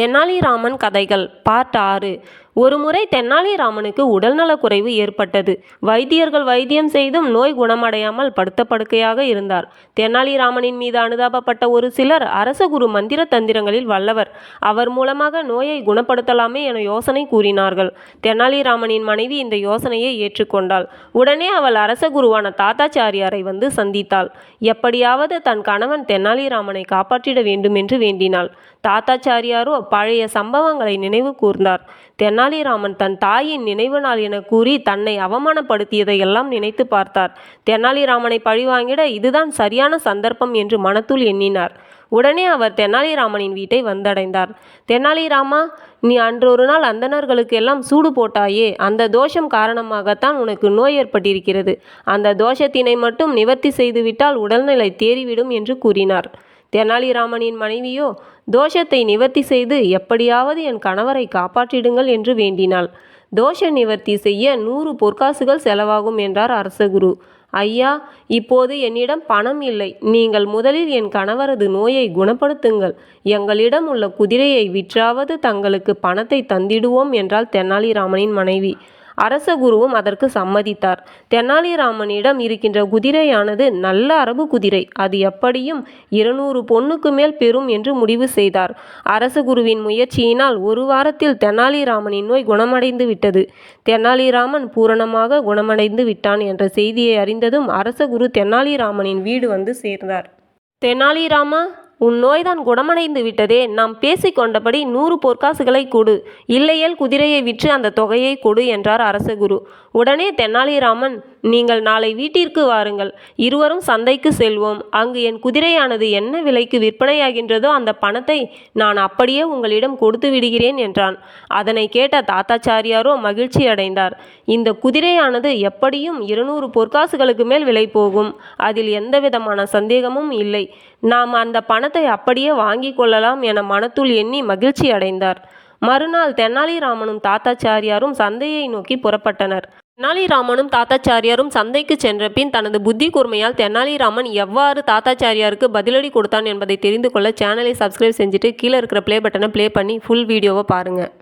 தெனாலிராமன் கதைகள் பார்ட் 6. ஒருமுறை தெனாலிராமனுக்கு உடல்நலக்குறைவு ஏற்பட்டது. வைத்தியர்கள் வைத்தியம் செய்தும் நோய் குணமடையாமல் படுத்த படுக்கையாக இருந்தார். தெனாலிராமனின் மீது அனுதாபப்பட்ட ஒரு சிலர் அரசகுரு மந்திர தந்திரங்களில் வல்லவர், அவர் மூலமாக நோயை குணப்படுத்தலாமே என யோசனை கூறினார்கள். தெனாலிராமனின் மனைவி இந்த யோசனையை ஏற்றுக்கொண்டாள். உடனே அவள் அரசகுருவான தாத்தாச்சாரியாரை வந்து சந்தித்தாள். எப்படியாவது தன் கணவன் தெனாலிராமனை காப்பாற்றிட வேண்டும் என்று வேண்டினாள். தாத்தாச்சாரியாரோ பழைய சம்பவங்களை நினைவு கூர்ந்தார். தெனாலிராமன் தன் தாயின் நினைவு நாள் என கூறி தன்னை அவமானப்படுத்தியதையெல்லாம் நினைத்து பார்த்தார். தெனாலிராமனை பழிவாங்கிட இதுதான் சரியான சந்தர்ப்பம் என்று மனத்துள் எண்ணினார். உடனே அவர் தெனாலிராமனின் வீட்டை வந்தடைந்தார். தெனாலிராமா, நீ அன்றொரு நாள் அந்தணர்களுக்கு எல்லாம் சூடு போட்டாயே, அந்த தோஷம் காரணமாகத்தான் உனக்கு நோய் ஏற்பட்டிருக்கிறது. அந்த தோஷத்தினை மட்டும் நிவர்த்தி செய்துவிட்டால் உடல்நிலை தேறிவிடும் என்று கூறினார். தெனாலிராமனின் மனைவியோ தோஷத்தை நிவர்த்தி செய்து எப்படியாவது என் கணவரை காப்பாற்றிடுங்கள் என்று வேண்டினாள். தோஷ நிவர்த்தி செய்ய 100 பொற்காசுகள் செலவாகும் என்றார் அரசகுரு. ஐயா, இப்போது என்னிடம் பணம் இல்லை. நீங்கள் முதலில் என் கணவரது நோயை குணப்படுத்துங்கள். எங்களிடம் உள்ள குதிரையை விற்றாவது தங்களுக்கு பணத்தை தந்திடுவோம் என்றாள் தெனாலிராமனின் மனைவி. அரசகுருவும் அதற்கு சம்மதித்தார். தெனாலிராமனிடம் இருக்கின்ற குதிரையானது நல்ல அரபு குதிரை. அது எப்படியும் 200 பொன்னுக்கு மேல் பெறும் என்று முடிவு செய்தார். அரசகுருவின் முயற்சியினால் ஒரு வாரத்தில் தெனாலிராமனின் நோய் குணமடைந்து விட்டது. தெனாலிராமன் பூரணமாக குணமடைந்து விட்டான் என்ற செய்தியை அறிந்ததும் அரசகுரு தெனாலிராமனின் வீடு வந்து சேர்ந்தார். தெனாலிராமா, உன் நோய்தான் குணமடைந்து விட்டதே. நாம் பேசிக்கொண்டபடி 100 பொற்காசுகளை கொடு, இல்லையேல் குதிரையை விற்று அந்த தொகையை கொடு என்றார் அரசகுரு. உடனே தெனாலிராமன், நீங்கள் நாளை வீட்டிற்கு வாருங்கள், இருவரும் சந்தைக்கு செல்வோம். அங்கு என் குதிரையானது என்ன விலைக்கு விற்பனையாகின்றதோ அந்த பணத்தை நான் அப்படியே உங்களிடம் கொடுத்து விடுகிறேன் என்றான். அதனை கேட்ட தாத்தாச்சாரியாரோ மகிழ்ச்சி அடைந்தார். இந்த குதிரையானது எப்படியும் 200 பொற்காசுகளுக்கு மேல் விலை போகும், அதில் எந்தவிதமான சந்தேகமும் இல்லை. நாம் அந்த பணத்தை அப்படியே வாங்கி கொள்ளலாம் என மனத்துள் எண்ணி மகிழ்ச்சி அடைந்தார். மறுநாள் தெனாலிராமனும் தாத்தாச்சாரியாரும் சந்தையை நோக்கி புறப்பட்டனர். தெனாலிராமனும் தாத்தாச்சாரியாரும் சந்தைக்கு சென்ற பின் தனது புத்தி கூர்மையால் தெனாலிராமன் எவ்வாறு தாத்தாச்சாரியாருக்கு பதிலடி கொடுத்தான் என்பதை தெரிந்து கொள்ள சேனலை சப்ஸ்கிரைப் செஞ்சுட்டு கீழே இருக்கிற ப்ளே பட்டனை ப்ளே பண்ணி ஃபுல் வீடியோவை பாருங்கள்.